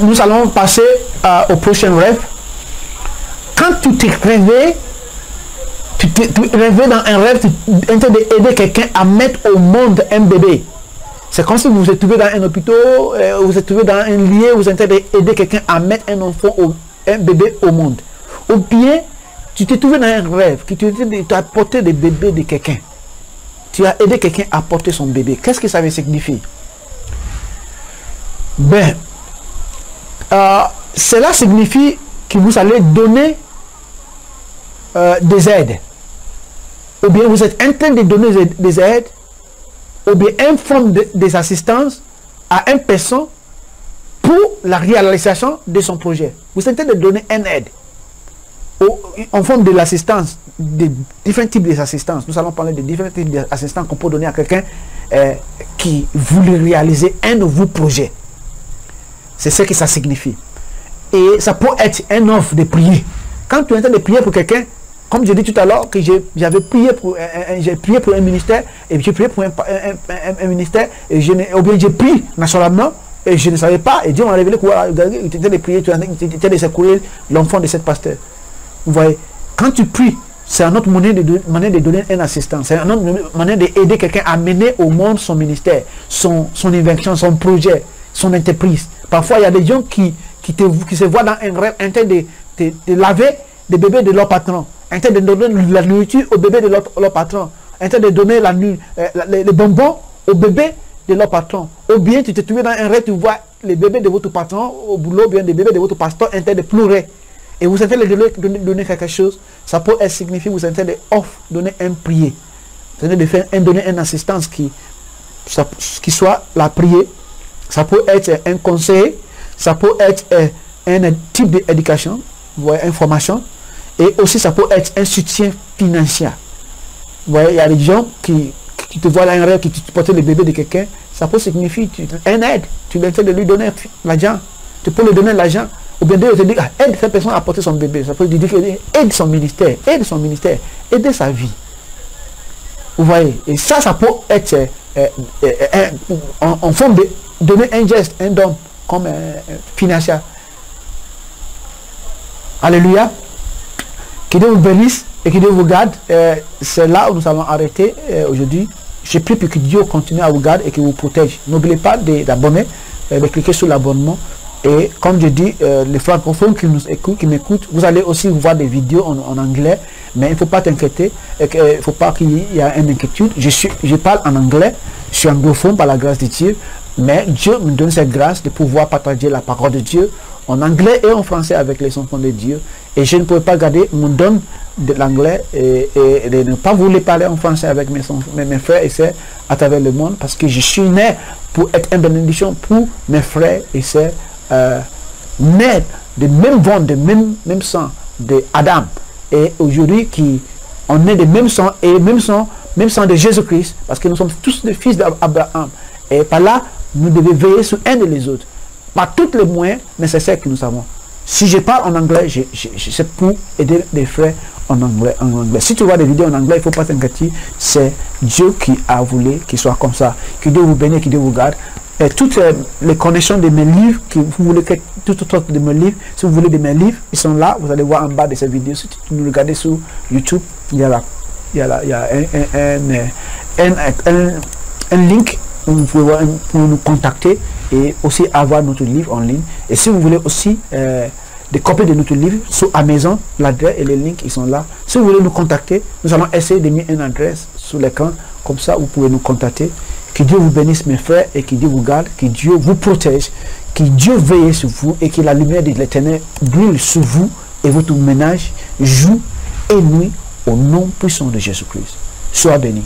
nous allons passer au prochain rêve. Quand tu te réveilles, tu réveilles dans un rêve, tu es en train d'aider quelqu'un à mettre au monde un bébé. C'est comme si vous vous êtes trouvé dans un hôpital, vous êtes trouvé dans un lieu, vous êtes en train d'aider quelqu'un à mettre un enfant, un bébé au monde. Ou bien, tu t'es trouvé dans un rêve, que tu as apporté des bébés de quelqu'un. Tu as aidé quelqu'un à porter son bébé. Qu'est-ce que ça veut signifier? Ben, cela signifie que vous allez donner des aides. Ou bien vous êtes en train de donner des aides, ou bien une forme des assistances à une personne pour la réalisation de son projet. Vous êtes en train de donner une aide en forme de l'assistance, de différents types d'assistance. Nous allons parler de différents types d'assistance qu'on peut donner à quelqu'un qui voulait réaliser un de vos projets. C'est ce que ça signifie. Et ça peut être une offre de prier. Quand tu es en train de prier pour quelqu'un, comme je dis tout à l'heure, que j'avais prié pour un ministère, et j'ai prié pour un ministère, ou bien j'ai prié nationalement, et je ne savais pas, et Dieu m'a révélé que tu étais de prier, tu étais de secourir l'enfant de cette pasteur. Vous voyez, quand tu pries, c'est une autre manière de donner une assistance, c'est une autre manière d'aider quelqu'un à mener au monde son ministère, son invention, son projet, son entreprise. Parfois, il y a des gens qui se voient dans un rêve en train de laver des bébés de leur patron, en train de donner la nourriture au bébé de leur patron, en train de donner les bonbons au bébé de leur patron. Ou bien tu te trouves dans un rêve, tu vois les bébés de votre patron au boulot, ou bien des bébés de votre pasteur en train de pleurer. Et vous êtes en train de donner quelque chose, ça peut signifier vous êtes en train de donner un prier. Vous êtes en train de donner une assistance qui soit la prière. Ça peut être un conseil, ça peut être un type d'éducation, vous voyez, information, et aussi ça peut être un soutien financier. Vous voyez, il y a des gens qui te voient dans un rêve, qui te portent le bébé de quelqu'un, ça peut signifier une aide, tu es en train de lui donner l'argent, tu peux lui donner l'argent, ou bien Dieu te dit, aide cette personne à porter son bébé, ça peut dire aide son ministère, aide sa vie. Vous voyez, et ça peut être en forme de donner un geste, un don, comme financier. Alléluia. Que Dieu vous bénisse et que Dieu vous garde. C'est là où nous allons arrêter aujourd'hui. Je prie pour que Dieu continue à vous garder et qu'il vous protège. N'oubliez pas d'abonner, de cliquer sur l'abonnement. Et comme je dis, les francophones qui nous écoutent, qui m'écoutent, vous allez aussi voir des vidéos en anglais. Mais il ne faut pas t'inquiéter. Il ne faut pas qu'il y ait une inquiétude. Je parle en anglais. Je suis anglophone par la grâce de Dieu. Mais Dieu me donne cette grâce de pouvoir partager la parole de Dieu en anglais et en français avec les enfants de Dieu. Et je ne pouvais pas garder mon don de l'anglais et de ne pas vouloir parler en français avec mes frères et sœurs à travers le monde, parce que je suis né pour être une bénédiction pour mes frères et sœurs nés de même ventre, de même sang de Adam. Et aujourd'hui, on est de même sang et même sang de Jésus-Christ, parce que nous sommes tous des fils d'Abraham. Et par là, nous devons veiller sur un des autres, par tous les moyens nécessaires que nous avons. Si je parle en anglais, c'est pour aider les frères en anglais. Si tu vois des vidéos en anglais, il ne faut pas t'inquiéter, c'est Dieu qui a voulu qu'il soit comme ça. Que Dieu vous bénisse, que Dieu vous garde. Et toutes les connexions de mes livres, que vous voulez que toutes sortes de mes livres, si vous voulez de mes livres, ils sont là. Vous allez voir en bas de cette vidéo. Si tu nous regardez sur YouTube, il y a un link où vous pouvez nous contacter et aussi avoir notre livre en ligne. Et si vous voulez aussi des copies de notre livre sur Amazon, l'adresse et les links, ils sont là. Si vous voulez nous contacter, nous allons essayer de mettre une adresse sur l'écran, comme ça vous pouvez nous contacter. Que Dieu vous bénisse mes frères et que Dieu vous garde, que Dieu vous protège, que Dieu veille sur vous et que la lumière de l'Éternel brûle sur vous et votre ménage jour et nuit au nom puissant de Jésus-Christ. Sois béni.